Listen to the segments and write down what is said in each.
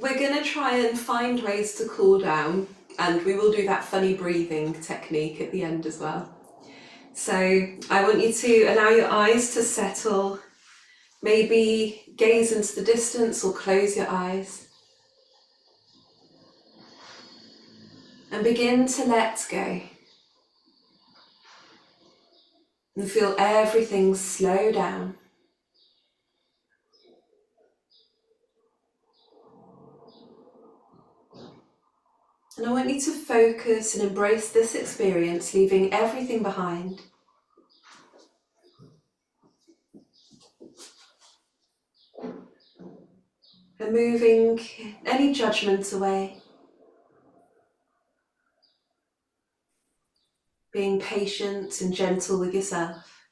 We're going to try and find ways to cool down, and we will do that funny breathing technique at the end as well. So I want you to allow your eyes to settle, maybe gaze into the distance or close your eyes. And begin to let go. And feel everything slow down. And I want you to focus and embrace this experience, leaving everything behind. And moving any judgment away. Being patient and gentle with yourself.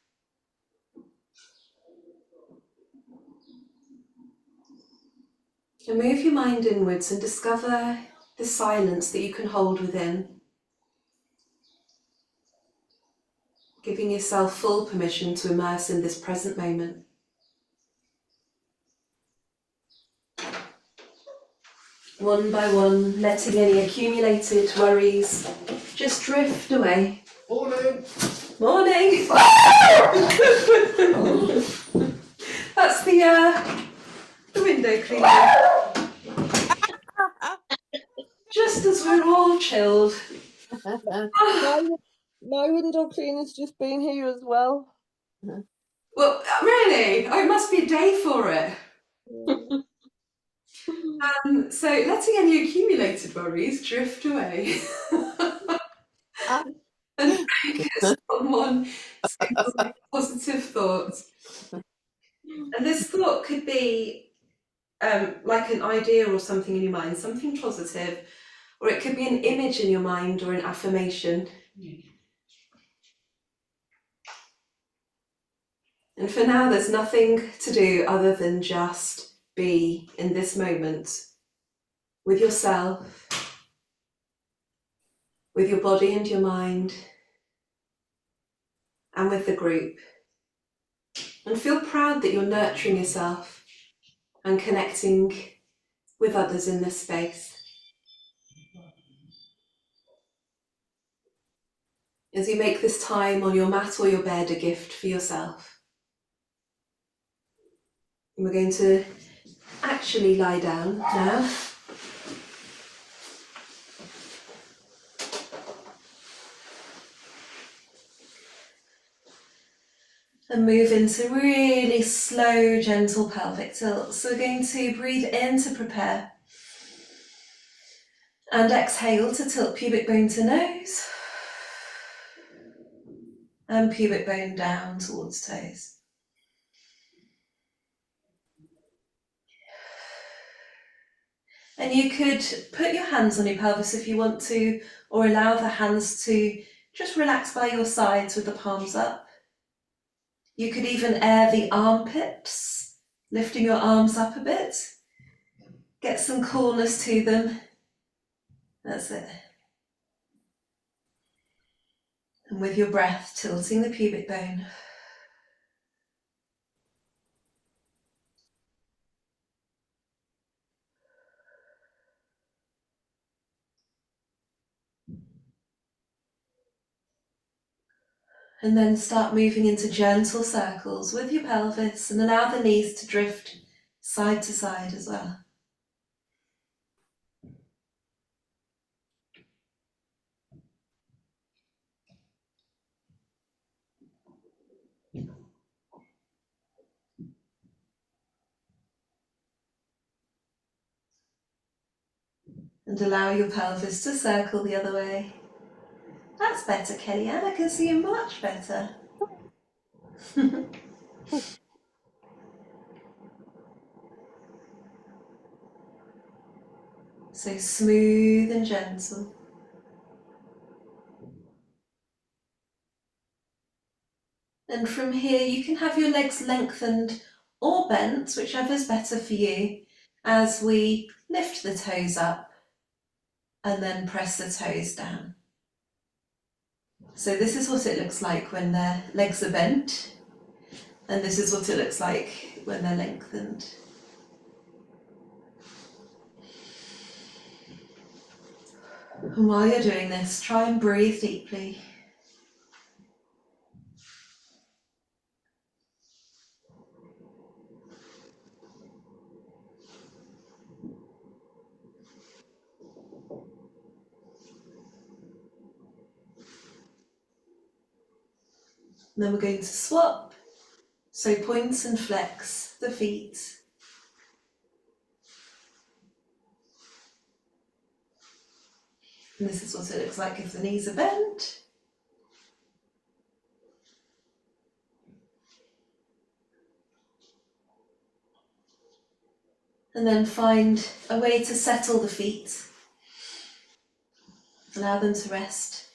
And move your mind inwards and discover the silence that you can hold within. Giving yourself full permission to immerse in this present moment. One by one, letting any accumulated worries just drift away. Morning! Morning! That's the window cleaner. Just as we're all chilled. My window cleaner's just been here as well. Well, really? Oh, it must be a day for it. So letting any accumulated worries drift away. And focus on one single positive thought. And this thought could be like an idea or something in your mind, something positive, or it could be an image in your mind or an affirmation. And for now, there's nothing to do other than just be in this moment with yourself, with your body and your mind, and with the group. And feel proud that you're nurturing yourself and connecting with others in this space. As you make this time on your mat or your bed a gift for yourself. And we're going to actually lie down now. And move into really slow, gentle pelvic tilt. So we're going to breathe in to prepare. And exhale to tilt pubic bone to nose. And pubic bone down towards toes. And you could put your hands on your pelvis if you want to, or allow the hands to just relax by your sides with the palms up. You could even air the armpits, lifting your arms up a bit. Get some coolness to them. That's it. And with your breath, tilting the pubic bone. And then start moving into gentle circles with your pelvis and allow the knees to drift side to side as well. And allow your pelvis to circle the other way. That's better, Kellyanne. I can see you much better. So smooth and gentle. And from here, you can have your legs lengthened or bent, whichever's better for you, as we lift the toes up and then press the toes down. So this is what it looks like when their legs are bent, and this is what it looks like when they're lengthened. And while you're doing this, try and breathe deeply. And then we're going to swap. So point and flex the feet. And this is what it looks like if the knees are bent. And then find a way to settle the feet. Allow them to rest.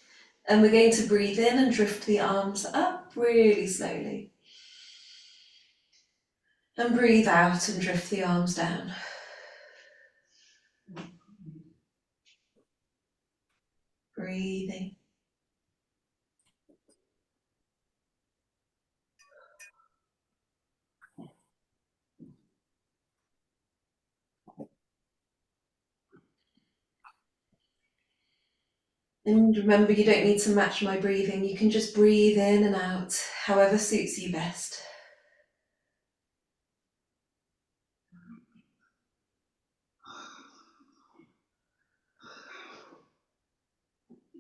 And we're going to breathe in and drift the arms up really slowly. And breathe out and drift the arms down. Breathing. And remember, you don't need to match my breathing. You can just breathe in and out, however suits you best.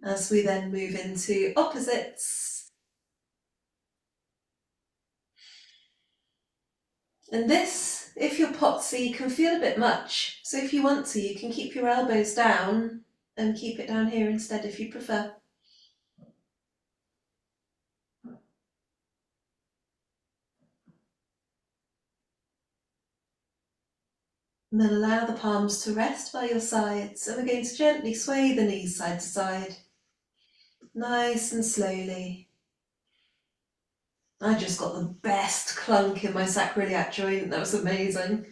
As we then move into opposites. And this, if you're potsy, can feel a bit much. So if you want to, you can keep your elbows down and keep it down here instead if you prefer. And then allow the palms to rest by your sides. And we're going to gently sway the knees side to side. Nice and slowly. I just got the best clunk in my sacroiliac joint. That was amazing.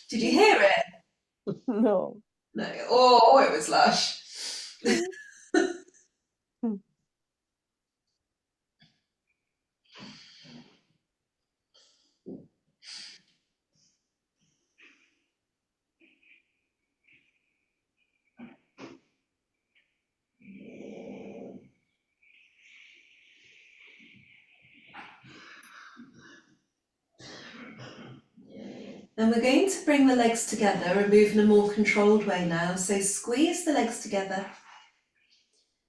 Did you hear it? No. No. Oh, it was lush. And we're going to bring the legs together and move in a more controlled way now. So squeeze the legs together.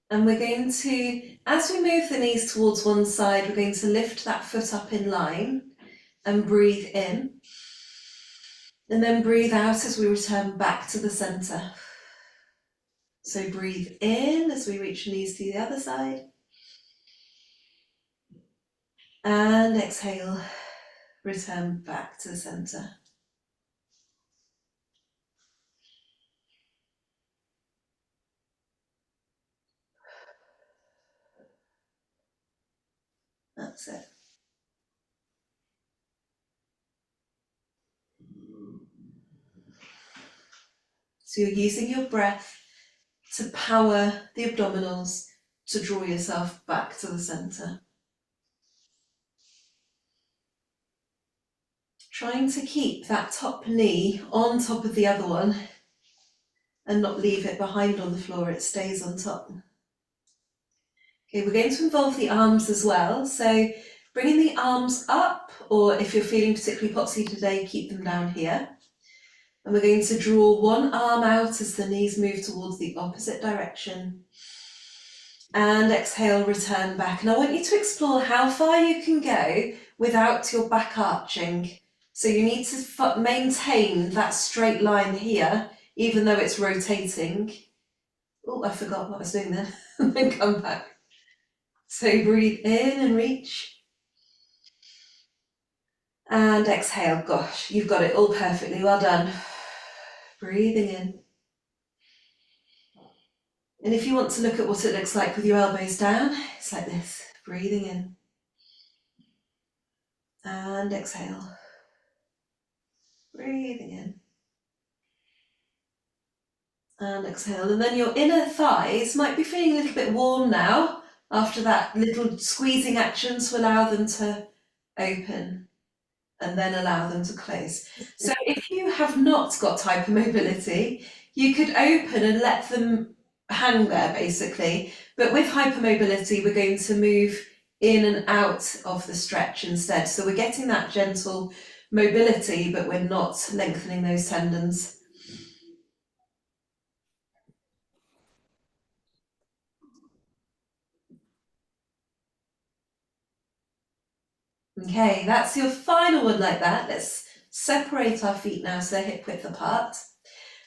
And we're going to, as we move the knees towards one side, we're going to lift that foot up in line and breathe in. And then breathe out as we return back to the centre. So breathe in as we reach the knees to the other side. And exhale, return back to the centre. That's it. So you're using your breath to power the abdominals to draw yourself back to the centre. Trying to keep that top knee on top of the other one and not leave it behind on the floor, it stays on top. Okay, we're going to involve the arms as well. So bringing the arms up, or if you're feeling particularly potsy today, keep them down here. And we're going to draw one arm out as the knees move towards the opposite direction. And exhale, return back. And I want you to explore how far you can go without your back arching. So you need to maintain that straight line here, even though it's rotating. Oh, I forgot what I was doing then. And then come back. So breathe in and reach. And exhale. Gosh, you've got it all perfectly. Well done. Breathing in. And if you want to look at what it looks like with your elbows down, it's like this. Breathing in. And exhale. Breathing in. And exhale. And then your inner thighs might be feeling a little bit warm now after that little squeezing action to allow them to open and then allow them to close. So if you have not got hypermobility, you could open and let them hang there basically. But with hypermobility, we're going to move in and out of the stretch instead. So we're getting that gentle mobility, but we're not lengthening those tendons. Okay, that's your final one like that. Let's separate our feet now so they're hip width apart.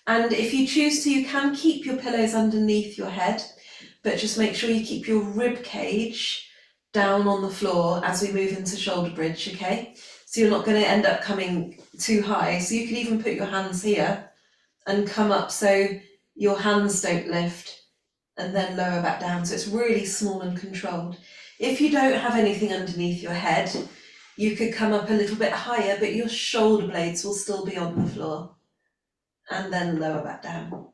And if you choose to, you can keep your pillows underneath your head, but just make sure you keep your rib cage down on the floor as we move into shoulder bridge, okay? So you're not going to end up coming too high. So you can even put your hands here and come up so your hands don't lift and then lower back down. So it's really small and controlled. If you don't have anything underneath your head, you could come up a little bit higher, but your shoulder blades will still be on the floor and then lower back down.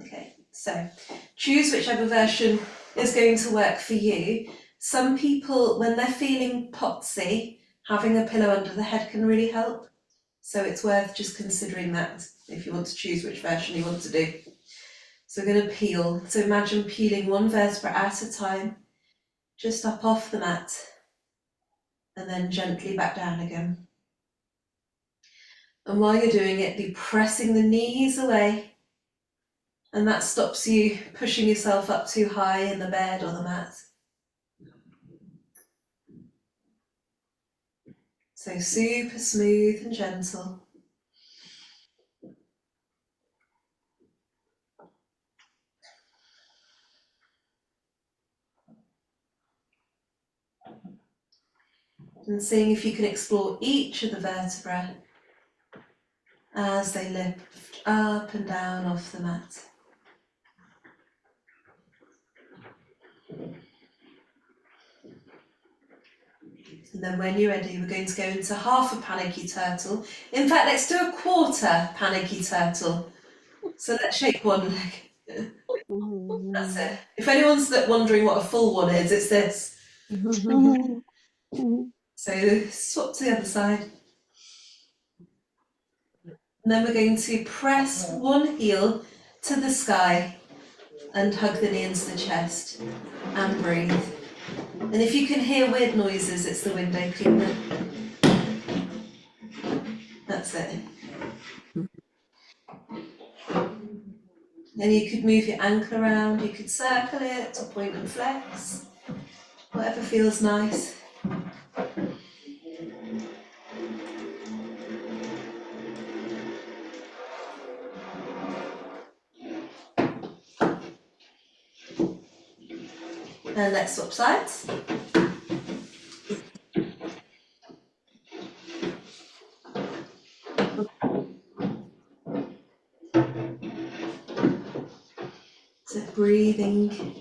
Okay, so choose whichever version is going to work for you. Some people, when they're feeling potsy, having a pillow under the head can really help. So it's worth just considering that if you want to choose which version you want to do. So we're going to peel. So imagine peeling one vertebra at a time, just up off the mat, and then gently back down again. And while you're doing it, be pressing the knees away, and that stops you pushing yourself up too high in the bed or the mat. So super smooth and gentle. And seeing if you can explore each of the vertebrae as they lift up and down off the mat. And then when you're ready, we're going to go into half a panicky turtle. In fact, let's do a quarter panicky turtle. So let's shake one leg. That's it. If anyone's wondering what a full one is, it's this. So swap to the other side. And then we're going to press one heel to the sky and hug the knee into the chest and breathe. And if you can hear weird noises, it's the window cleaner. That's it. Then you could move your ankle around, you could circle it or point and flex, whatever feels nice. And let's swap sides. So breathing.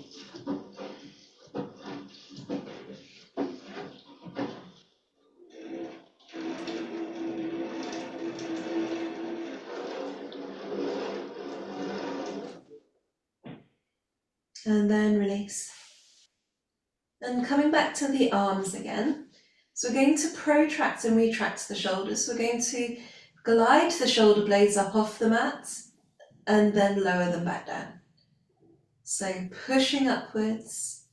And then release. And coming back to the arms again. So we're going to protract and retract the shoulders. So we're going to glide the shoulder blades up off the mat and then lower them back down. So pushing upwards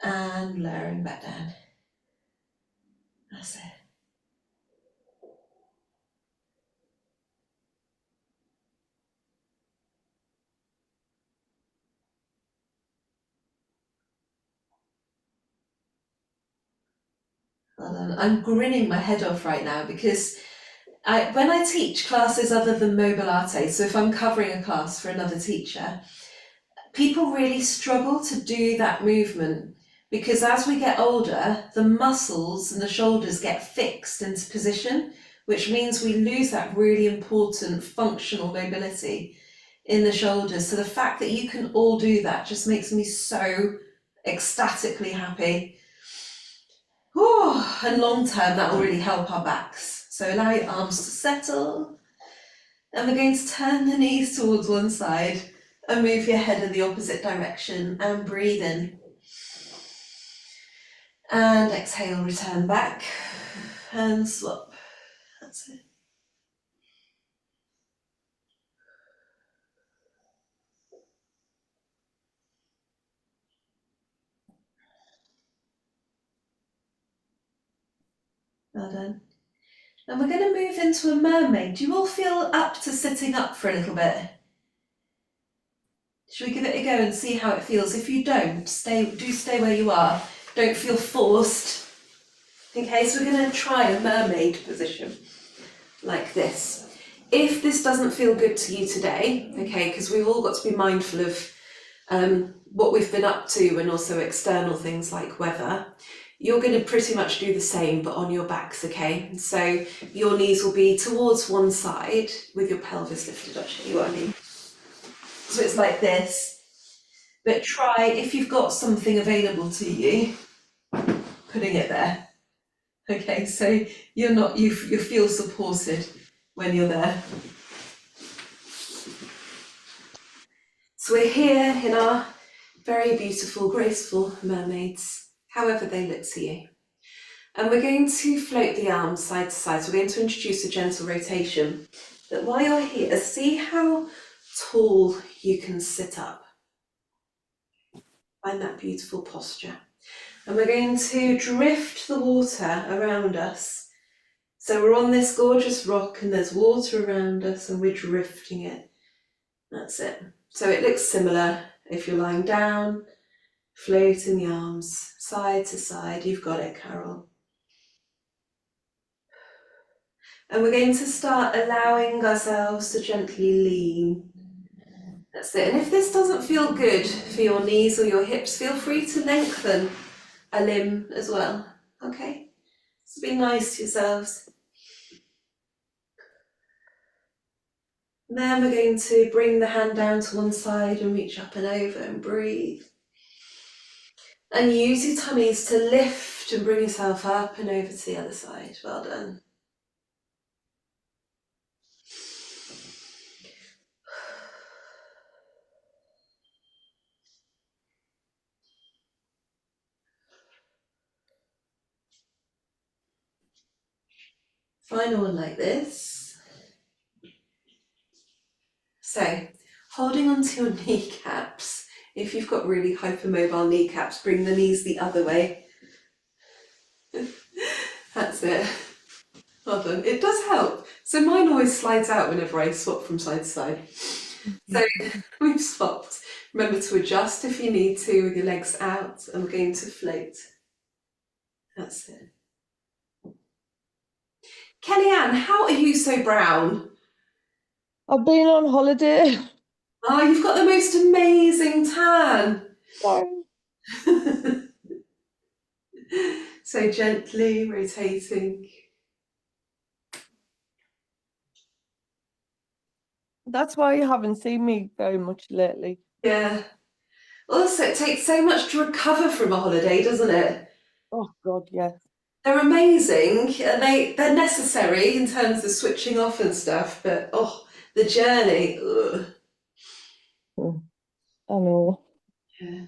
and lowering back down. That's it. Well done. I'm grinning my head off right now because when I teach classes other than Mobilate, so if I'm covering a class for another teacher, people really struggle to do that movement because as we get older, the muscles and the shoulders get fixed into position, which means we lose that really important functional mobility in the shoulders. So the fact that you can all do that just makes me so ecstatically happy. Whew, and long term, that will really help our backs. So allow your arms to settle. And we're going to turn the knees towards one side and move your head in the opposite direction and breathe in. And exhale, return back and swap. That's it. Well done. And we're going to move into a mermaid. Do you all feel up to sitting up for a little bit? Should we give it a go and see how it feels? If you don't, stay where you are. Don't feel forced. Okay, so we're going to try a mermaid position like this. If this doesn't feel good to you today, okay, because we've all got to be mindful of what we've been up to and also external things like weather, you're going to pretty much do the same but on your backs, okay? So your knees will be towards one side with your pelvis lifted. I'll show you what I mean. So it's like this, but try, if you've got something available to you, putting it there. Okay, so you feel supported when you're there. So we're here in our very beautiful, graceful mermaids, however they look to you. And we're going to float the arms side to side. So we're going to introduce a gentle rotation. But while you're here, see how tall you can sit up. Find that beautiful posture. And we're going to drift the water around us. So we're on this gorgeous rock and there's water around us and we're drifting it. That's it. So it looks similar if you're lying down, floating the arms side to side. You've got it, Carol. And we're going to start allowing ourselves to gently lean. That's it. And if this doesn't feel good for your knees or your hips, feel free to lengthen a limb as well. Okay? So be nice to yourselves. And then we're going to bring the hand down to one side and reach up and over and breathe. And use your tummies to lift and bring yourself up and over to the other side. Well done. Final one like this. So, holding onto your kneecaps. If you've got really hypermobile kneecaps, bring the knees the other way. That's it. Well done. It does help. So mine always slides out whenever I swap from side to side. So we've swapped. Remember to adjust if you need to with your legs out, and we're going to float. That's it. Kellyanne, how are you so brown? I've been on holiday. Oh, you've got the most amazing tan. Sorry. So gently rotating. That's why you haven't seen me very much lately. Yeah. Also, it takes so much to recover from a holiday, doesn't it? Oh God, yes. They're amazing and they're necessary in terms of switching off and stuff, but the journey. Ugh. I know. Yeah.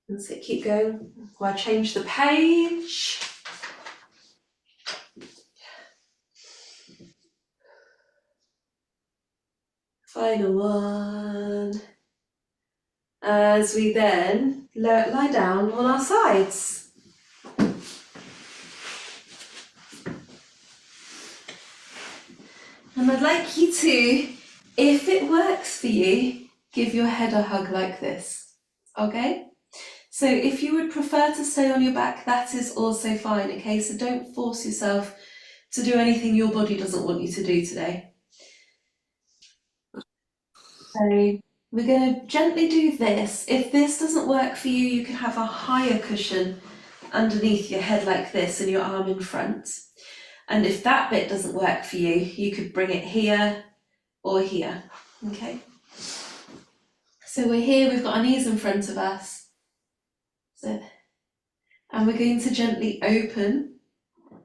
And so keep going. While I change the page. Final one. As we then lie down on our sides. And I'd like you to, if it works for you, give your head a hug like this. Okay? So if you would prefer to stay on your back, that is also fine, okay? So don't force yourself to do anything your body doesn't want you to do today. So we're going to gently do this. If this doesn't work for you, you can have a higher cushion underneath your head like this and your arm in front. And if that bit doesn't work for you, you could bring it here or here, okay? So we're here, we've got our knees in front of us. So, and we're going to gently open,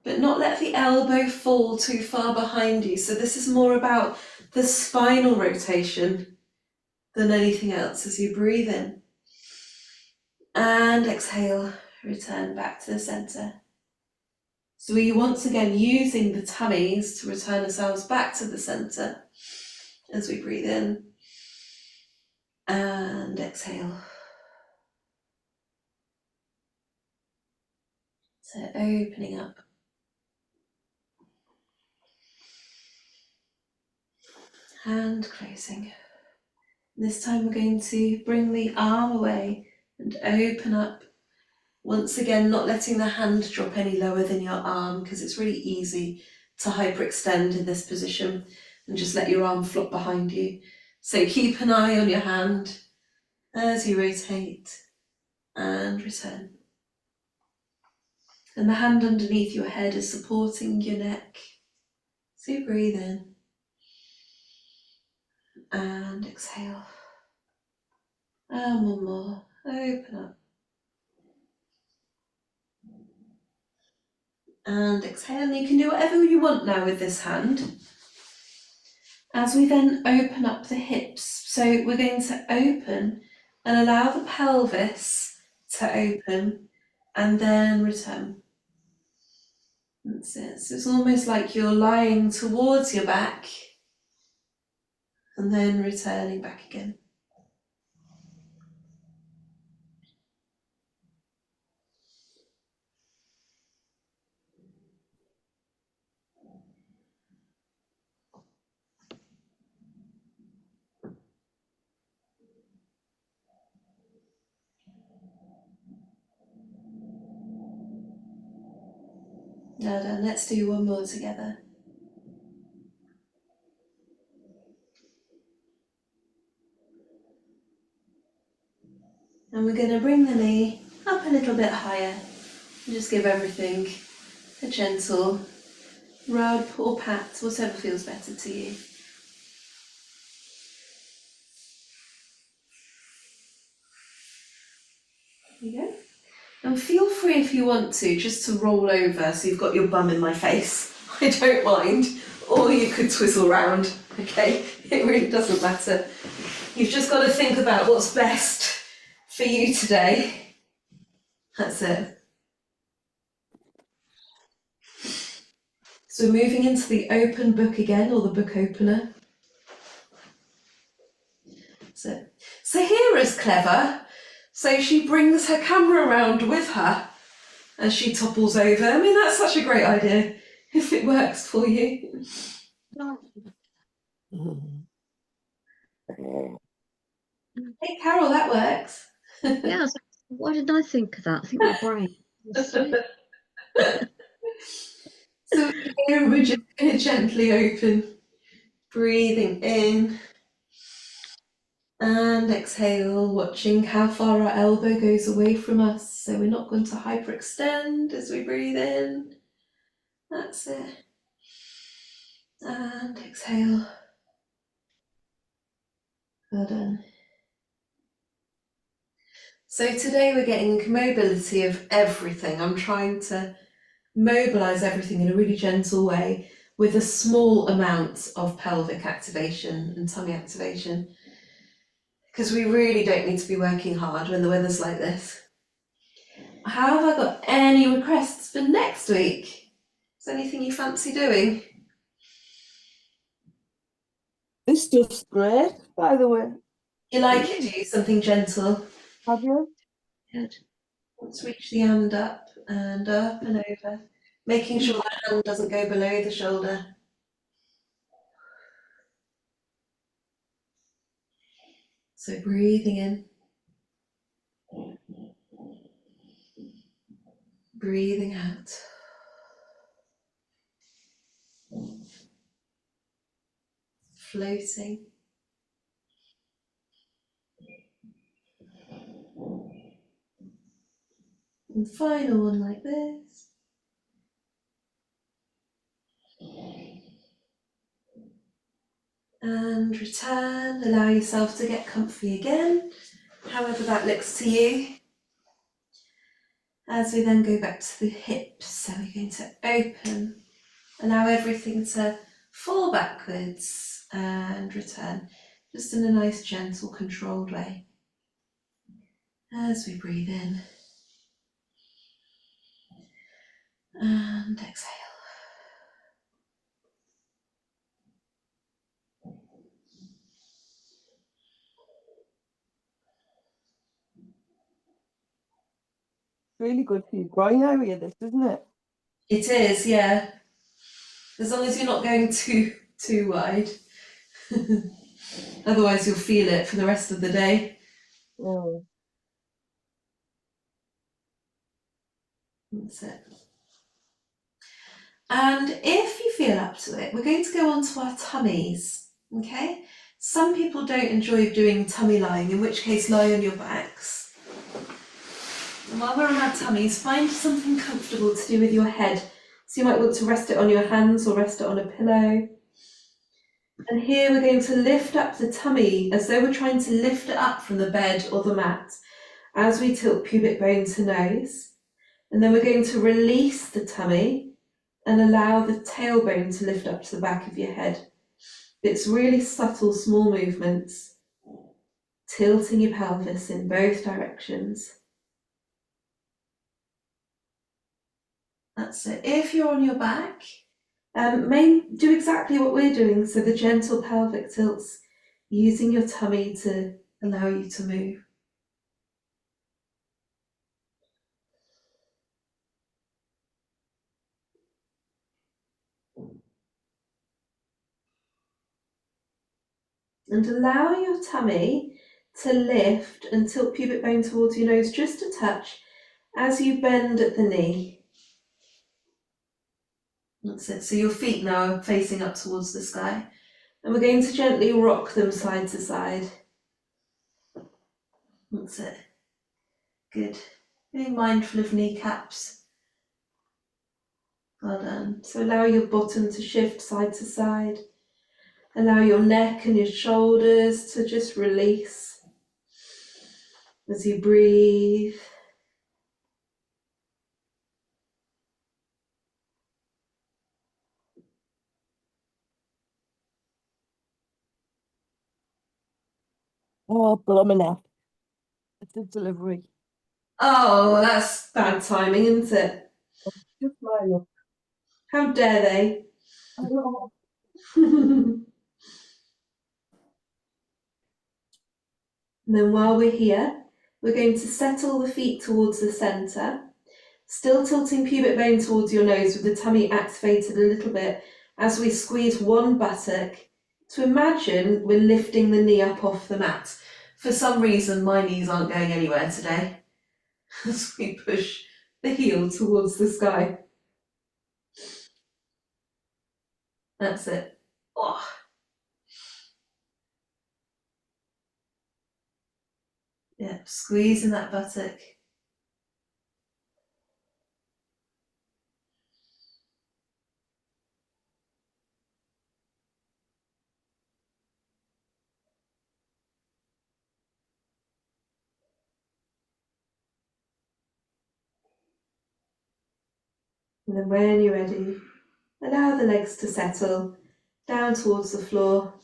but not let the elbow fall too far behind you. So this is more about the spinal rotation than anything else as you breathe in. And exhale, return back to the center. So we're once again using the tummies to return ourselves back to the center as we breathe in And exhale. So opening up. And closing. This time we're going to bring the arm away and open up. Once again, not letting the hand drop any lower than your arm, because it's really easy to hyperextend in this position, and just let your arm flop behind you. So keep an eye on your hand as you rotate and return. And the hand underneath your head is supporting your neck. So breathe in and exhale. And one more. Open up. And exhale. And you can do whatever you want now with this hand. As we then open up the hips, so we're going to open and allow the pelvis to open and then return. That's it. So it's almost like you're lying towards your back and then returning back again. Now done. Let's do one more together. And we're going to bring the knee up a little bit higher and just give everything a gentle rub or pat, whatever feels better to you. There you go. And feel free if you want to, just to roll over so you've got your bum in my face. I don't mind. Or you could twizzle round, okay? It really doesn't matter. You've just got to think about what's best for you today. That's it. So moving into the open book again, or the book opener. So Sahira's clever. So she brings her camera around with her as she topples over. I mean, that's such a great idea, if it works for you. Hey, Carol, that works. Yeah, why didn't I think of that? I think my brain was so... So here we're just going to gently open, breathing in and exhale, watching how far our elbow goes away from us. So we're not going to hyperextend as we breathe in. That's it. And exhale. Well done. So today we're getting mobility of everything. I'm trying to mobilize everything in a really gentle way with a small amount of pelvic activation and tummy activation, because we really don't need to be working hard when the weather's like this. Have I got any requests for next week? Is there anything you fancy doing? This stuff's great, by the way. You like it, do you? Something gentle? Have you? Good. Let's reach the hand up and over, making sure the hand doesn't go below the shoulder. So breathing in, breathing out. Floating. And final one like this. And return, allow yourself to get comfy again, however that looks to you. As we then go back to the hips, so we're going to open, allow everything to fall backwards and return, just in a nice, gentle, controlled way. As we breathe in and exhale. really good for your groin area, this, isn't it? It is, yeah. As long as you're not going too wide. Otherwise you'll feel it for the rest of the day. Mm. That's it. And if you feel up to it, we're going to go on to our tummies, okay? Some people don't enjoy doing tummy lying, in which case lie on your backs. And while we're on our tummies, find something comfortable to do with your head. So you might want to rest it on your hands or rest it on a pillow. And here we're going to lift up the tummy as though we're trying to lift it up from the bed or the mat as we tilt pubic bone to nose. And then we're going to release the tummy and allow the tailbone to lift up to the back of your head. It's really subtle, small movements, tilting your pelvis in both directions. That's it. If you're on your back, do exactly what we're doing, so the gentle pelvic tilts, using your tummy to allow you to move. And allow your tummy to lift and tilt pubic bone towards your nose just a touch as you bend at the knee. That's it. So your feet now are facing up towards the sky. And we're going to gently rock them side to side. That's it. Good. Being mindful of kneecaps. Well done. So allow your bottom to shift side to side. Allow your neck and your shoulders to just release as you breathe. Oh, blooming hell. It's a delivery. Oh, that's bad timing, isn't it? Just my luck. How dare they? I know. And then while we're here, we're going to settle the feet towards the centre, still tilting pubic bone towards your nose with the tummy activated a little bit as we squeeze one buttock to imagine we're lifting the knee up off the mat. For some reason, my knees aren't going anywhere today as we push the heel towards the sky. That's it. Oh. Yeah, squeezing that buttock. And then when you're ready, allow the legs to settle down towards the floor.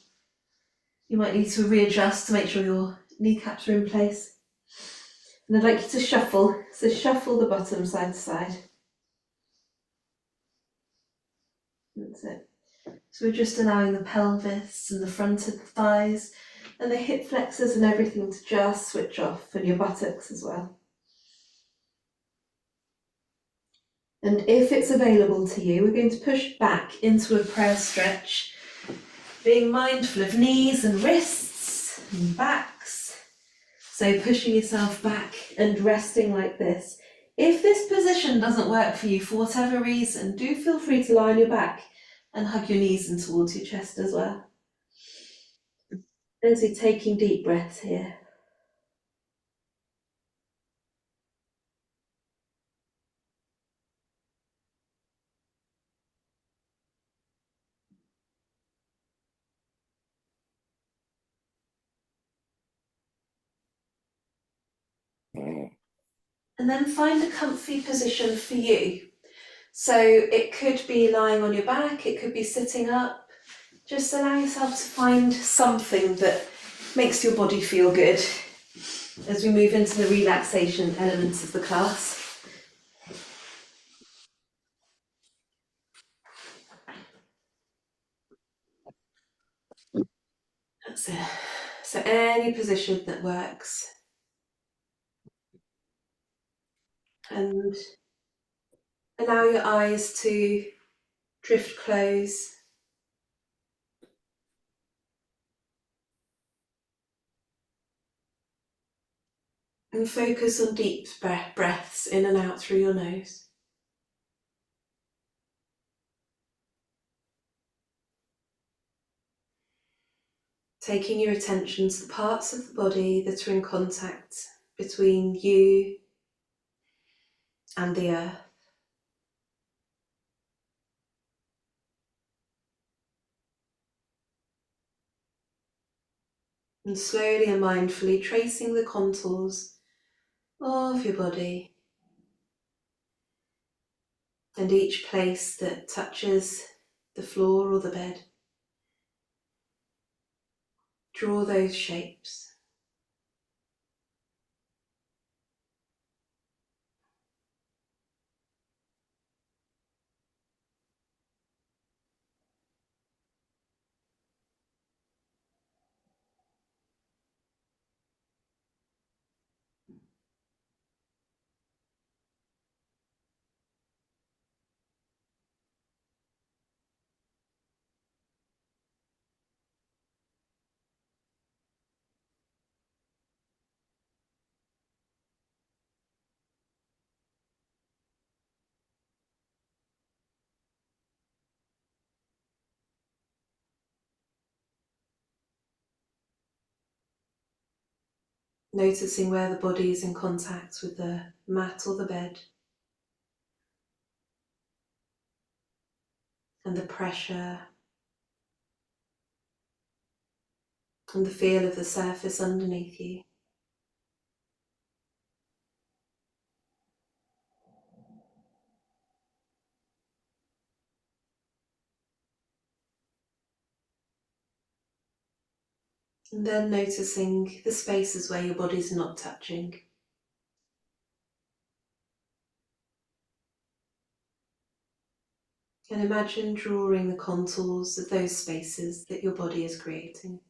You might need to readjust to make sure your kneecaps are in place. And I'd like you to shuffle, so shuffle the bottom side to side. That's it. So we're just allowing the pelvis and the front of the thighs and the hip flexors and everything to just switch off, and your buttocks as well. And if it's available to you, we're going to push back into a prayer stretch, being mindful of knees and wrists and backs. So pushing yourself back and resting like this. If this position doesn't work for you for whatever reason, do feel free to lie on your back and hug your knees in towards your chest as well. As you're taking deep breaths here. And then find a comfy position for you. So it could be lying on your back, it could be sitting up. Just allow yourself to find something that makes your body feel good as we move into the relaxation elements of the class. That's it. So any position that works. And allow your eyes to drift close. And focus on deep breaths in and out through your nose. Taking your attention to the parts of the body that are in contact between you and the earth. And slowly and mindfully tracing the contours of your body and each place that touches the floor or the bed. Draw those shapes. Noticing where the body is in contact with the mat or the bed, and the pressure and the feel of the surface underneath you. And then noticing the spaces where your body's not touching. And imagine drawing the contours of those spaces that your body is creating.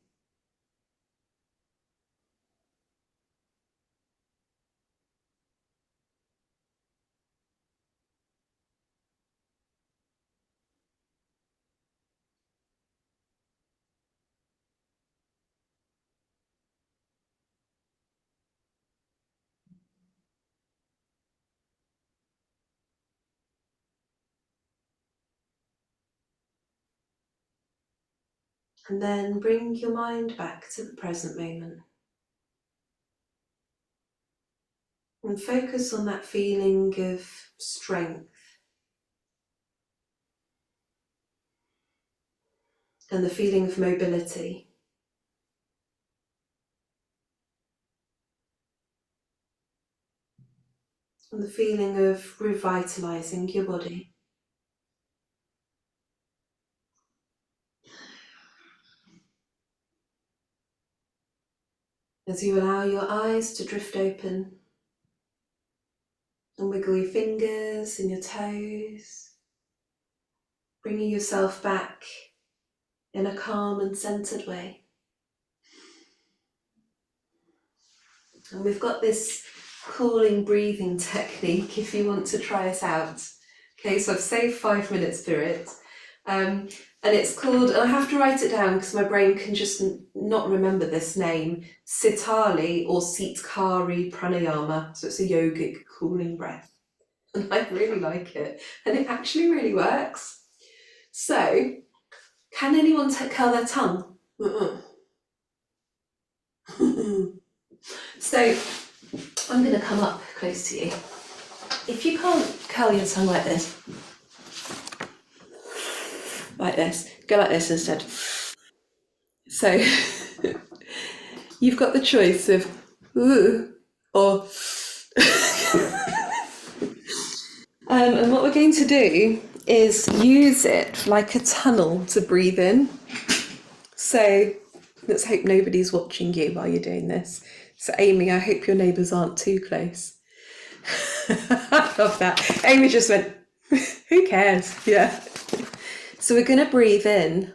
And then bring your mind back to the present moment. And focus on that feeling of strength and the feeling of mobility. And the feeling of revitalizing your body. As you allow your eyes to drift open and wiggle your fingers and your toes, bringing yourself back in a calm and centered way. And we've got this cooling breathing technique if you want to try it out. Okay, so I've saved 5 minutes for it. And it's called, and I have to write it down because my brain can just not remember this name, Sitali or Sitkari Pranayama. So it's a yogic cooling breath. And I really like it. And it actually really works. So, can anyone curl their tongue? So, I'm going to come up close to you. If you can't curl your tongue like this, go like this instead. So, you've got the choice of ooh or and what we're going to do is use it like a tunnel to breathe in. So let's hope nobody's watching you while you're doing this. So Amy, I hope your neighbours aren't too close. I love that. Amy just went, who cares? Yeah. So we're going to breathe in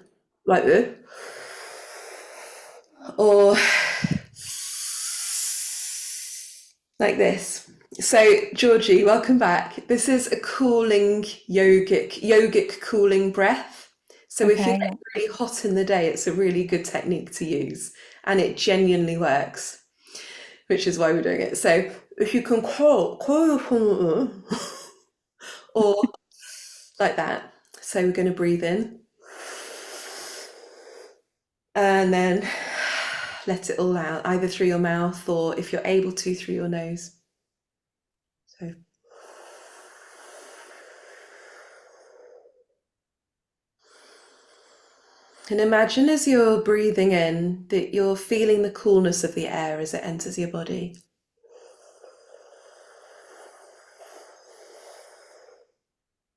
like this, or like this. So, Georgie, welcome back. This is a cooling yogic cooling breath. So if you're Okay. getting really hot in the day, it's a really good technique to use, and it genuinely works, which is why we're doing it. So if you can call your phone, or like that. So we're going to breathe in and then let it all out, either through your mouth or if you're able to, through your nose. So and imagine as you're breathing in that you're feeling the coolness of the air as it enters your body.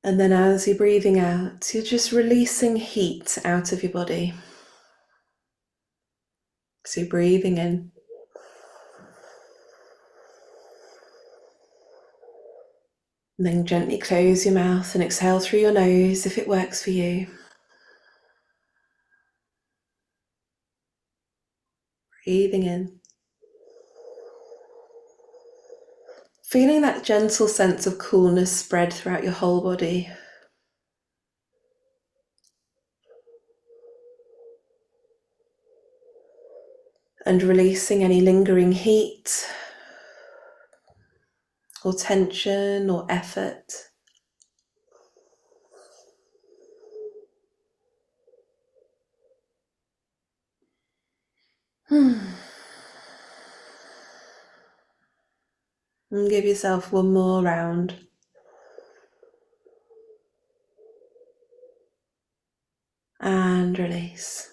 And then as you're breathing out, you're just releasing heat out of your body. So you're breathing in. And then gently close your mouth and exhale through your nose if it works for you. Breathing in. Feeling that gentle sense of coolness spread throughout your whole body. And releasing any lingering heat or tension or effort. And give yourself one more round. And release.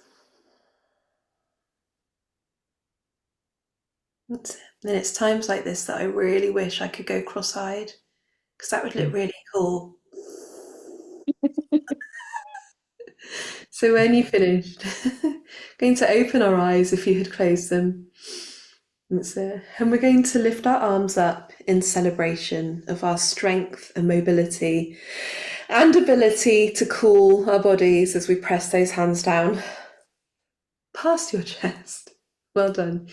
That's it. And it's times like this that I really wish I could go cross-eyed, because that would look really cool. So when you finished, going to open our eyes if you had closed them. That's it. And we're going to lift our arms up in celebration of our strength and mobility and ability to cool our bodies as we press those hands down past your chest. Well done.